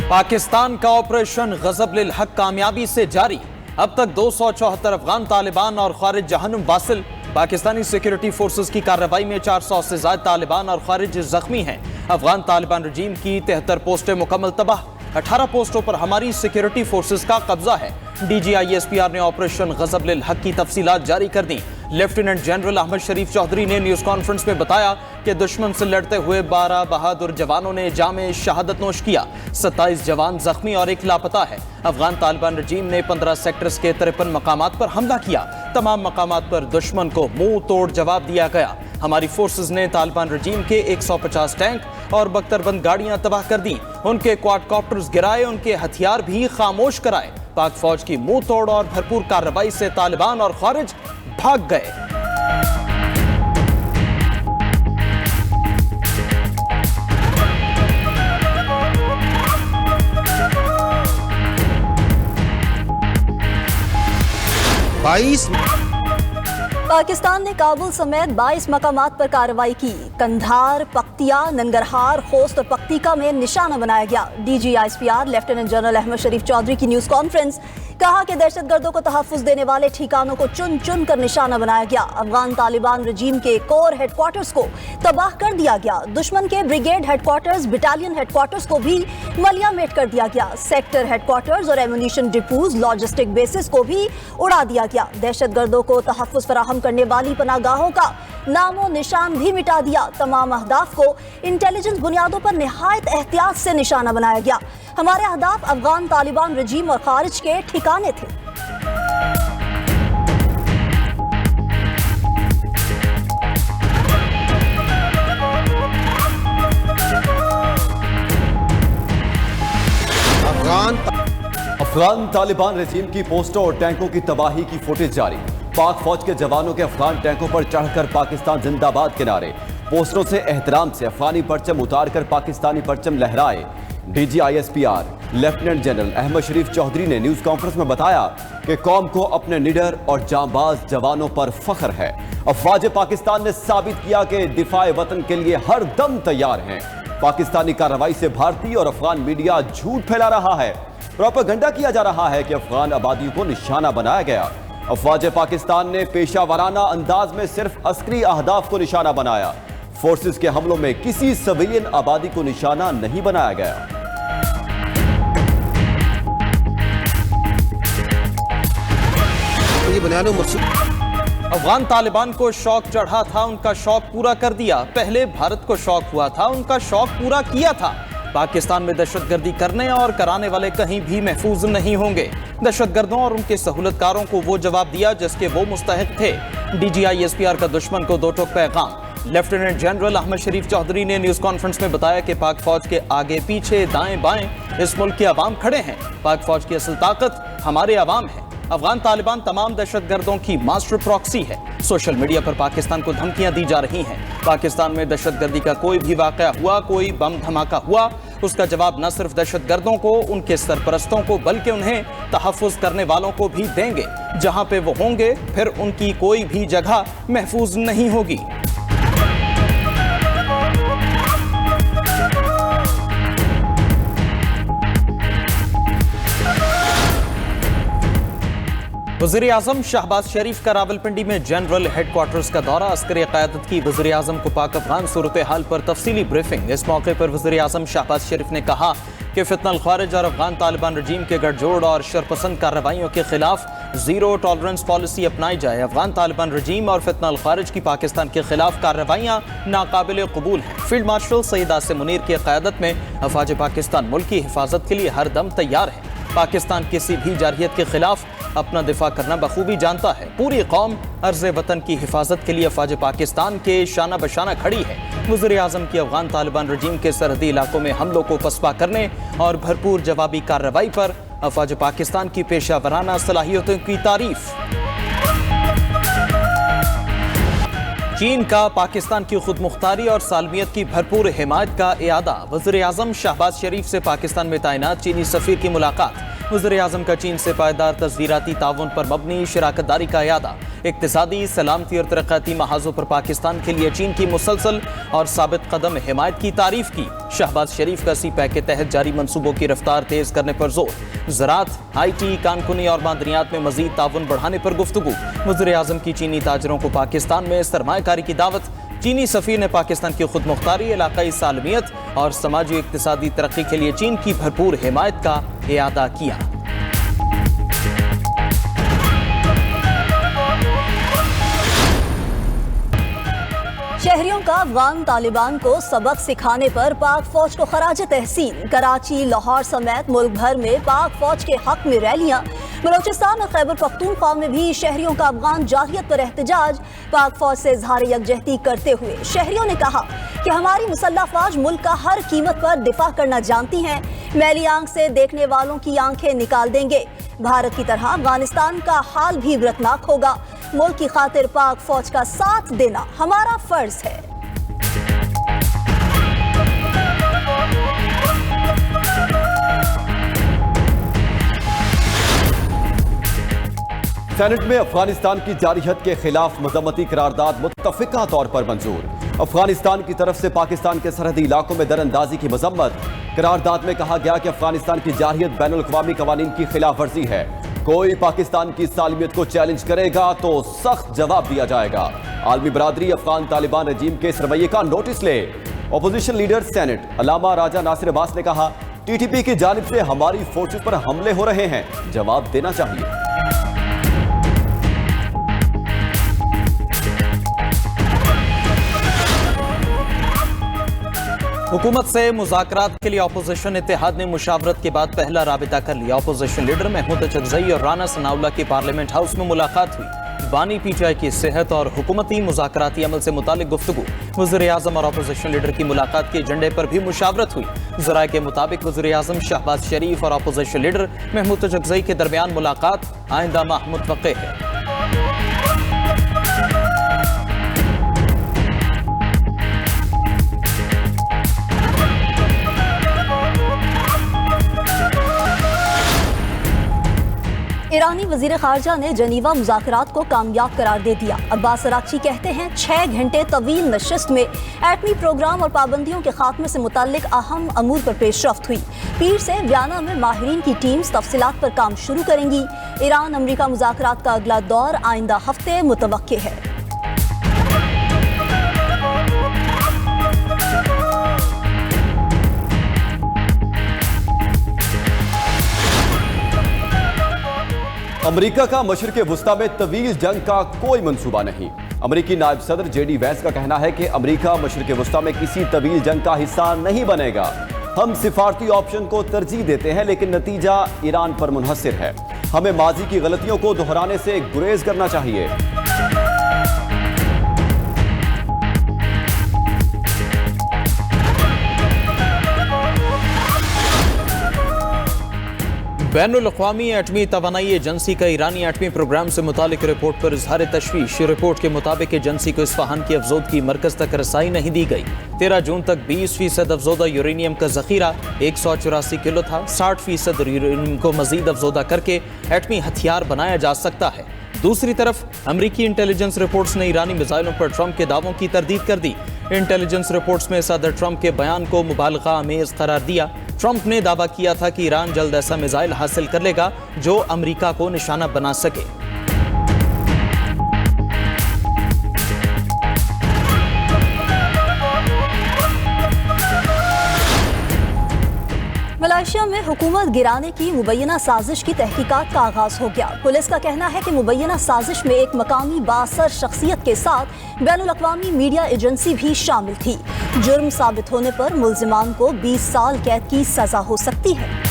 पाकिस्तान का ऑपरेशन गजब हक कामयाबी से जारी। अब तक 274 अफगान तालिबान और खारिज जहन्नुम वासिल। पाकिस्तानी सिक्योरिटी फोर्सेस की कार्रवाई में 400 से ज्यादा तालिबान और खारिज जख्मी हैं। अफगान तालिबान रजीम की 73 पोस्टें मुकम्मल तबाह। 18 पोस्टों पर हमारी सिक्योरिटी फोर्सेस का कब्जा है। DGISPR ने ऑपरेशन गजब हक की तफसीलात जारी कर दी। लेफ्टिनेंट जनरल अहमद शरीफ चौधरी ने न्यूज कॉन्फ्रेंस में बताया कि दुश्मन से लड़ते हुए 12 बहादुर जवानों ने जामे शहादत नोश किया। 27 जवान जख्मी और 1 लापता है। अफगान तालिबान रजीम ने 15 सेक्टर्स के 53 मकामात पर हमला किया। तमाम मकामात पर दुश्मन को मुंह तोड़ जवाब दिया गया। हमारी फोर्सेस ने तालिबान रजीम के 150 टैंक और बख्तरबंद गाड़ियां तबाह कर दी। उनके क्वाडकॉप्टर्स गिराए, उनके हथियार भी खामोश कराए। पाक फौज की मुंह तोड़ और भरपूर कार्रवाई से तालिबान और खारिज भाग गए। पाकिस्तान ने काबुल समेत 22 मकामात पर कार्रवाई की। कंधार, पख्तिया, नंगरहार, खोस्त और पख्तिका में निशाना बनाया गया। DGISPR लेफ्टिनेंट जनरल अहमद शरीफ चौधरी की न्यूज कॉन्फ्रेंस। कहा कि दहशतगर्दों को तहफ्फुज देने वाले ठिकानों को चुन चुन कर निशाना बनाया गया। अफगान तालिबान रजीम के कोर हेडक्वार्टर्स को तबाह कर दिया गया। दुश्मन के ब्रिगेड हेडक्वार्टर्स, बटालियन हेडक्वार्टर्स को भी मलियामेट कर दिया गया। सेक्टर हेडक्वार्टर्स और एमुनिशन डिपोज, लॉजिस्टिक बेसिस को भी उड़ा दिया गया। दहशतगर्दों को तहफ्फुज फराहम करने वाली पनाहगाहों का नामो निशान भी मिटा दिया। तमाम अहदाफ को इंटेलिजेंस बुनियादों पर निहायत एहतियात से निशाना बनाया गया। हमारे अहदाफ अफगान तालिबान रजीम और खारिज के ठिकाने थे। अफगान तालिबान रजीम की पोस्टों और टैंकों की तबाही की फुटेज जारी। पाक फौज के जवानों के अफगान टैंकों पर चढ़कर पाकिस्तान जिंदाबाद के नारे, पोस्टरों से एहतराम से अफगानी परचम उतारकर पाकिस्तानी परचम लहराए। DGISPR लेफ्टिनेंट जनरल अहमद शरीफ चौधरी ने न्यूज कॉन्फ्रेंस में बताया कि कौम को अपने निडर और जांबाज जवानों पर फख्र है। अफवाज पाकिस्तान ने साबित किया कि दिफाए वतन के लिए हर दम तैयार हैं। पाकिस्तानी कार्रवाई से भारतीय और अफगान मीडिया झूठ फैला रहा है। प्रोपेगेंडा किया जा रहा है कि अफगान आबादी को निशाना बनाया गया। अफवाज पाकिस्तान ने पेशावराना अंदाज में सिर्फ अस्करी अहदाफ को निशाना बनाया। फोर्सेस के हमलों में किसी सिविलियन आबादी को निशाना नहीं बनाया गया। अफगान तालिबान को शौक चढ़ा था, उनका शौक पूरा कर दिया। पहले भारत को शौक हुआ था, उनका शौक पूरा किया था। पाकिस्तान में दहशतगर्दी करने और कराने वाले कहीं भी महफूज नहीं होंगे। दहशतगर्दों और उनके सहूलतकारों को वो जवाब दिया जिसके वो मुस्तहिक थे। DGISPR का दुश्मन को दो टोक पैगाम। लेफ्टिनेंट जनरल अहमद शरीफ चौधरी ने न्यूज कॉन्फ्रेंस में बताया कि पाक फौज के आगे पीछे दाएं बाएं इस मुल्क के अवाम खड़े हैं। पाक फौज की असल ताकत हमारे अवाम है। अफगान तालिबान तमाम दहशतगर्दों की मास्टर प्रॉक्सी है। सोशल मीडिया पर पाकिस्तान को धमकियां दी जा रही हैं। पाकिस्तान में दहशतगर्दी का कोई भी वाकया हुआ, कोई बम धमाका हुआ, उसका जवाब न सिर्फ दहशतगर्दों को, उनके सरपरस्तों को, बल्कि उन्हें तहफ्फुज करने वालों को भी देंगे। जहां पे वो होंगे फिर उनकी कोई भी जगह महफूज नहीं होगी। वज़ीर-ए-आज़म शहबाज शरीफ का रावलपिंडी में जनरल हेडक्वार्टर्स का दौरा। अस्करी क़यादत की वज़ीर-ए-आज़म को पाक अफगान सूरत हाल पर तफसीली ब्रीफिंग। इस मौके पर वज़ीर-ए-आज़म शहबाज शरीफ ने कहा कि फितनल खारिज और अफगान तालिबान रजीम के गठजोड़ और शरपसंद कार्रवाइयों के खिलाफ जीरो टॉलरेंस पॉलिसी अपनाई जाए। अफगान तालिबान रजीम और फितनल खारिज की पाकिस्तान के खिलाफ कार्रवाइयाँ नाकाबिल कबूल हैं। फील्ड मार्शल सईद आसिम मुनीर की क़यादत में अफवाज पाकिस्तान मुल्क की हिफाजत के लिए हर दम तैयार है। पाकिस्तान किसी भी जारहियत के खिलाफ अपना दिफा करना बखूबी जानता है। पूरी कौम अर्ज़ वतन की हिफाजत के लिए अफवाज पाकिस्तान के शाना बशाना खड़ी है। वज़ीर-ए-आज़म की अफगान तालिबान रजीम के सरहदी इलाकों में हमलों को पसपा करने और भरपूर जवाबी कार्रवाई पर अफवाज पाकिस्तान की पेशा वराना सलाहियतों की तारीफ। चीन का पाकिस्तान की खुद मुख्तारी और सालमियत की भरपूर हिमायत का इयादा। वज़ीर-ए-आज़म शहबाज शरीफ से पाकिस्तान में तैनात चीनी सफ़ीर की मुलाकात। वज़ीर आज़म का चीन से पायदार तस्वीराती ताउन पर मबनी शराकतदारी का यादा। इक्तिसादी, सलामती और तरक्याती महाजों पर पाकिस्तान के लिए चीन की मुसलसल और साबित कदम हिमायत की तारीफ की। शहबाज शरीफ का सीपैक के तहत जारी मंसूबों की रफ्तार तेज करने पर जोर। ज़राअत, IT, कानकुनी और मादनियात में मजीद ताउन बढ़ाने पर गुफ्तगू। वज़ीर आज़म की चीनी ताजरों को पाकिस्तान में सरमायाकारी की दावत। चीनी सफ़ीर ने पाकिस्तान की खुद मुख्तारी, इलाकाई सालमियत और समाजी इक्तिसादी तरक्की के लिए चीन की भरपूर हिमायत का इयादा किया। शहरियों का अफगान तालिबान को सबक सिखाने पर पाक फौज को खराज तहसीन। कराची, लाहौर समेत मुल्क भर में पाक फौज के हक में रैलियां। बलोचिस्तान और खैबर पख्तूनख्वा में भी शहरियों का अफगान जाहियत पर एहतजाज। पाक फौज से इजहार यकजहती करते हुए शहरियों ने कहा कि हमारी मुसल्लह फौज मुल्क का हर कीमत पर दिफा करना जानती हैं। मैली आंख से देखने वालों की आंखें निकाल देंगे। भारत की तरह अफगानिस्तान का हाल भी इबरतनाक होगा। मुल्क की खातिर पाक फौज का साथ देना हमारा फर्ज है। सेनेट में अफगानिस्तान की जारियत के खिलाफ मजम्मती करारदाद मुत्तफिका तौर पर मंजूर। अफगानिस्तान की तरफ से पाकिस्तान के सरहदी इलाकों में दरअंदाजी की मजम्मत। करारदाद में कहा गया कि अफगानिस्तान की जारियत बैनुल अक़वामी कवानीन की खिलाफ वर्जी है। कोई पाकिस्तान की सालमियत को चैलेंज करेगा तो सख्त जवाब दिया जाएगा। आलमी बरादरी अफगान तालिबान रजीम के इस रवैये का नोटिस ले। अपोजिशन लीडर सेनेट अल्लामा राजा नासिर अब्बास ने कहा, TTP की जानिब से हमारी फोर्सेस पर हमले हो रहे हैं, जवाब देना चाहिए। हुकूमत से मुज़ाकरात के लिए अपोजिशन इत्तेहाद ने मुशावरत के बाद पहला राबिता कर लिया। अपोजिशन लीडर महमूद चगजई और राना सनाउल्लाह की पार्लियामेंट हाउस में मुलाकात हुई। बानी PTI की सेहत और हुकूमती मुज़ाकराती अमल से मुतालिक गुफ्तगू। वज़ीर आज़म और अपोजिशन लीडर की मुलाकात के एजेंडे पर भी मुशावरत हुई। ज़राए के मुताबिक वज़ीर आज़म शहबाज शरीफ और अपोजिशन लीडर महमूद चगजई के दरमियान मुलाकात आइंदा माह मुतवक्के है। ईरानी वजीर खारजा ने जनीवा मुज़ाकरात को कामयाब करार दे दिया। अब्बास अरागची कहते हैं 6 घंटे तवील नशिस्त में एटमी प्रोग्राम और पाबंदियों के खात्मे से मुताल्लिक अहम अमूर पर पेशरफ्त हुई। पीर से वियना में माहिरीन की टीम्स तफसीलात पर काम शुरू करेंगी। ईरान अमरीका मुज़ाकरात का अगला दौर आइंदा हफ्ते मुतवक्के है। अमेरिका का मशरिक़ वुस्ता में तवील जंग का कोई मंसूबा नहीं। अमेरिकी नायब सदर JD वैंस का कहना है कि अमेरिका मशरिक़ वुस्ता में किसी तवील जंग का हिस्सा नहीं बनेगा। हम सिफारती ऑप्शन को तरजीह देते हैं, लेकिन नतीजा ईरान पर मुनहसर है। हमें माजी की गलतियों को दोहराने से गुरेज करना चाहिए। बैनुल अक़वामी एटमी तवानाई एजेंसी का ईरानी एटमी प्रोग्राम से मुतालिक रिपोर्ट पर इजहार तशवीश। रिपोर्ट के मुताबिक एजेंसी को इस्फहान की अफजोदगी मरकज तक रसाई नहीं दी गई। 13 जून तक 20% अफजोदा यूरेनियम का जखीरा 184 किलो था। 60% यूरेनियम को मजीद अफजोदा करके एटमी हथियार बनाया जा सकता है। दूसरी तरफ अमरीकी इंटेलिजेंस रिपोर्ट्स ने ईरानी मिसाइलों पर ट्रंप के दावों की तरदीद कर दी। इंटेलिजेंस रिपोर्ट्स में सदर ट्रंप के बयान को मुबालगा आमेज करार दिया। ट्रंप ने दावा किया था कि ईरान जल्द ऐसा मिसाइल हासिल कर लेगा जो अमेरिका को निशाना बना सके। मलेशिया में हुकूमत गिराने की मुबैना साजिश की तहकीकात का आगाज हो गया। पुलिस का कहना है कि मुबैना साजिश में एक मकामी बासर शख्सियत के साथ बैनुल अक़वामी मीडिया एजेंसी भी शामिल थी। जुर्म साबित होने पर मुल्जिमान को 20 साल कैद की सजा हो सकती है।